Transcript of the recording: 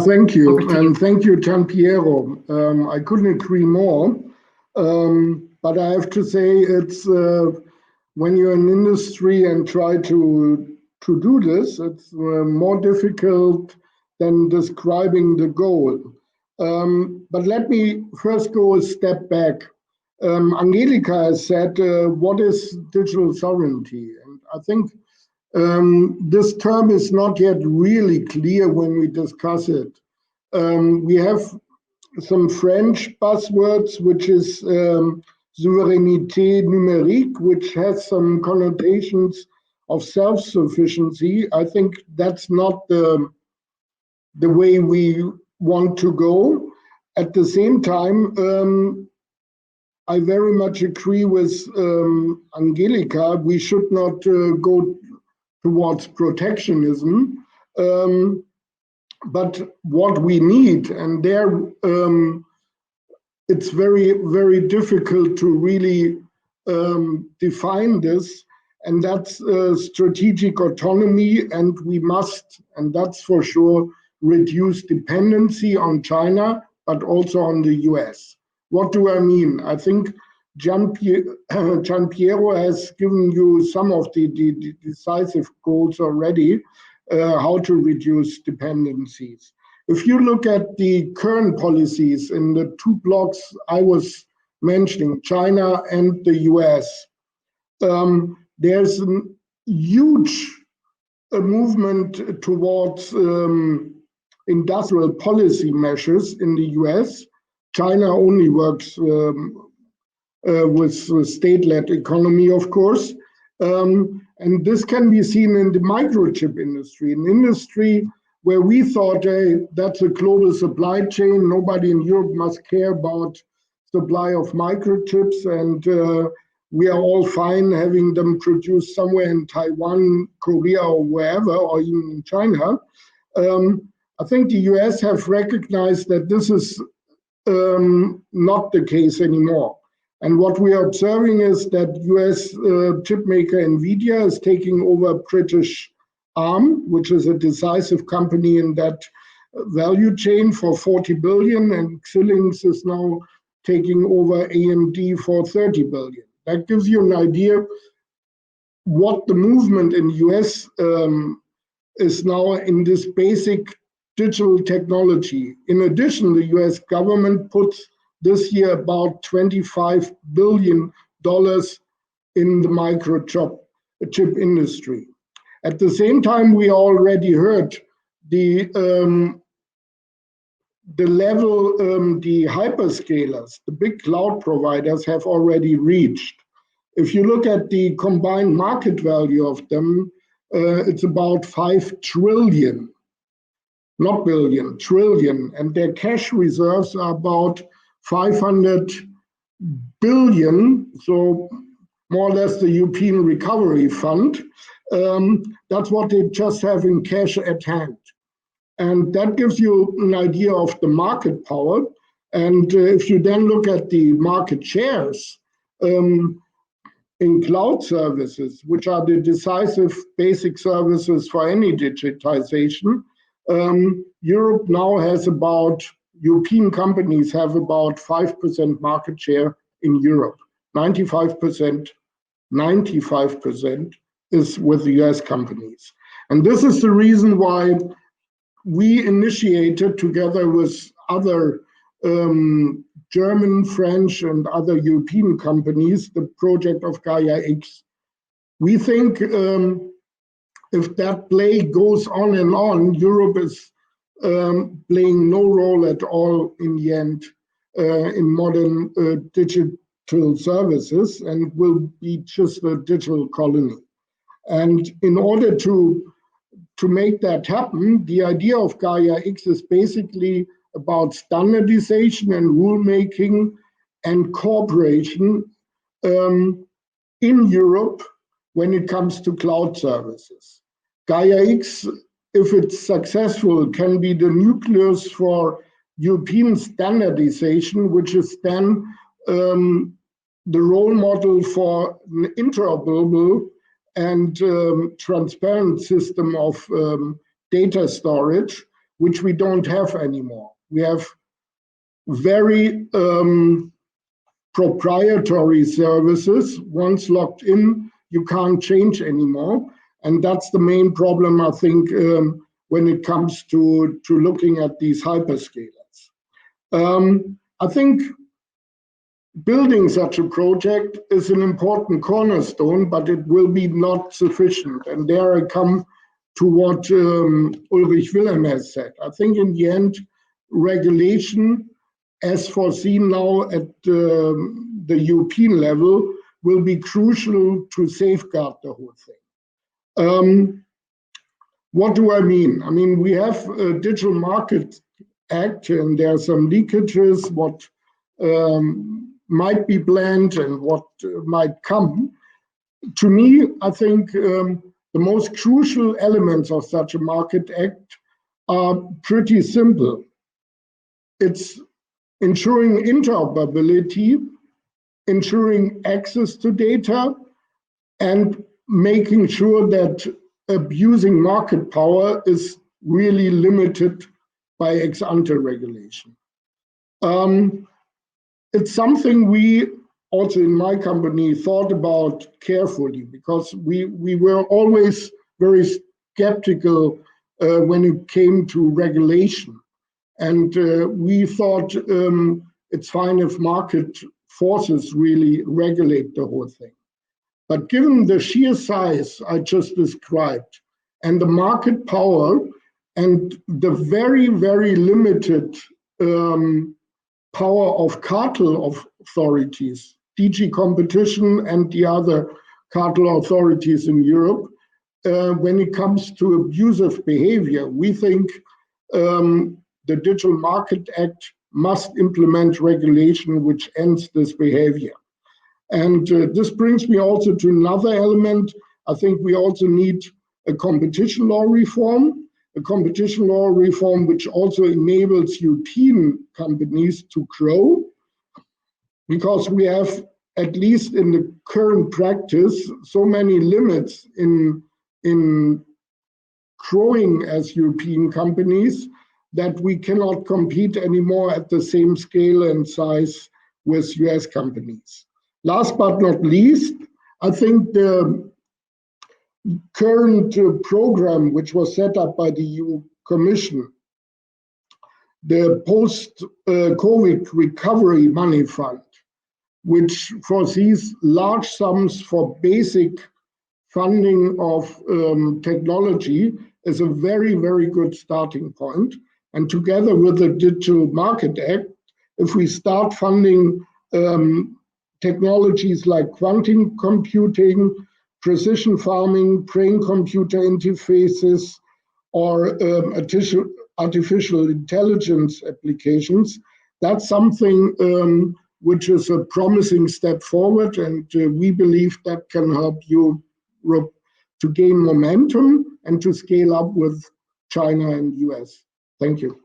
thank you. And thank you, Gianpiero. I couldn't agree more. But I have to say, it's when you're in industry and try to do this, it's more difficult than describing the goal. But let me first go a step back. Angelika has said, what is digital sovereignty? And I think this term is not yet really clear when we discuss it. We have some French buzzwords, which is souveraineté numérique, which has some connotations of self-sufficiency. I think that's not the way we want to go. At the same time, I very much agree with Angelika. We should not go towards protectionism, but what we need, and there it's very, very difficult to really define this, and that's strategic autonomy, and we must, and that's for sure, reduce dependency on China, but also on the US. What do I mean? I think Gianpiero has given you some of the decisive goals already, how to reduce dependencies. If you look at the current policies in the two blocks I was mentioning, China and the US, there's a huge movement towards industrial policy measures in the US. China only works with state-led economy, of course. And this can be seen in the microchip industry, an industry where we thought, hey, that's a global supply chain. Nobody in Europe must care about supply of microchips, and we are all fine having them produced somewhere in Taiwan, Korea, or wherever, or even in China. I think the US have recognized that this is not the case anymore. And what we are observing is that US chip maker NVIDIA is taking over British ARM, which is a decisive company in that value chain, for 40 billion, and Xilinx is now taking over AMD for 30 billion. That gives you an idea what the movement in the US is now in this basic digital technology. In addition, the US government puts this year about $25 billion in the microchip industry. At the same time, we already heard the level the hyperscalers, the big cloud providers, have already reached. If you look at the combined market value of them, it's about 5 trillion. Not billion, trillion, and their cash reserves are about 500 billion, so more or less the European Recovery Fund. That's what they just have in cash at hand. And that gives you an idea of the market power. And if you then look at the market shares in cloud services, which are the decisive basic services for any digitization, Europe now has about, European companies have about 5% market share in Europe. 95% is with the US companies. And this is the reason why we initiated, together with other German, French, and other European companies, the project of Gaia X. We think if that play goes on and on, Europe is playing no role at all in the end in modern digital services, and will be just a digital colony. And in order to make that happen, the idea of Gaia X is basically about standardization and rulemaking and cooperation in Europe when it comes to cloud services. Gaia X, if it's successful, can be the nucleus for European standardization, which is then the role model for an interoperable and transparent system of data storage, which we don't have anymore. We have very proprietary services. Once locked in, you can't change anymore. And that's the main problem, I think, when it comes to looking at these hyperscalers. I think building such a project is an important cornerstone, but it will be not sufficient. And there I come to what Ulrich Wilhelm has said. I think in the end, regulation, as foreseen now at the European level, will be crucial to safeguard the whole thing. What do I mean? I mean, we have a Digital Market Act, and there are some leakages, what might be planned and what might come. To me, I think the most crucial elements of such a market act are pretty simple. It's ensuring interoperability, ensuring access to data, and making sure that abusing market power is really limited by ex-ante regulation. It's something we also in my company thought about carefully, because we were always very skeptical when it came to regulation. And we thought it's fine if market forces really regulate the whole thing. But given the sheer size I just described and the market power and the very, very limited power of cartel authorities, DG Competition and the other cartel authorities in Europe, when it comes to abusive behavior, we think the Digital Market Act must implement regulation which ends this behavior. And this brings me also to another element. I think we also need a competition law reform, which also enables European companies to grow, because we have, at least in the current practice, so many limits in growing as European companies that we cannot compete anymore at the same scale and size with US companies. Last but not least, I think the current program, which was set up by the EU Commission, the post-COVID recovery money fund, which foresees large sums for basic funding of technology, is a very, very good starting point. And together with the Digital Market Act, if we start funding technologies like quantum computing, precision farming, brain-computer interfaces, or artificial intelligence applications, that's something which is a promising step forward, and we believe that can help Europe to gain momentum and to scale up with China and US. Thank you.